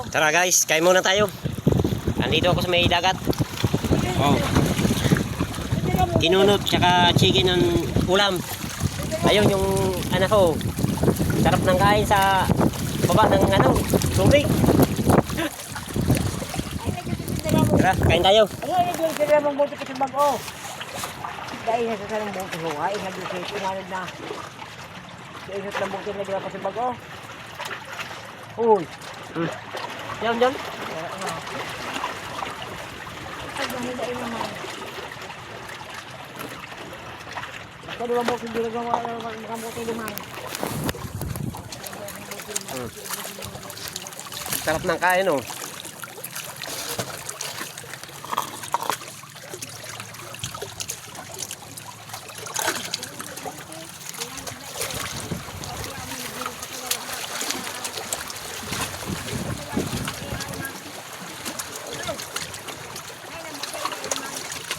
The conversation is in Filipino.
Tara guys, kain muna tayo. Andito ako sa may dagat. Oh. Tinunot tsaka chicken ng ulam. Ayun yung anak ko. Sarap ng kain sa baba ng tubig. Tara, kain tayo. Ayun, hindi sila mong buti kasi bago. Dahil nasa sa ng buti ho, ay nag-isip, inanod na. Isip ng buti na gila kasi bago. Uy. Diyan, diyan. Ay, mahilain naman. Kaya diba buti hindi nagawa ng buti naman. Sarap ng kain oh.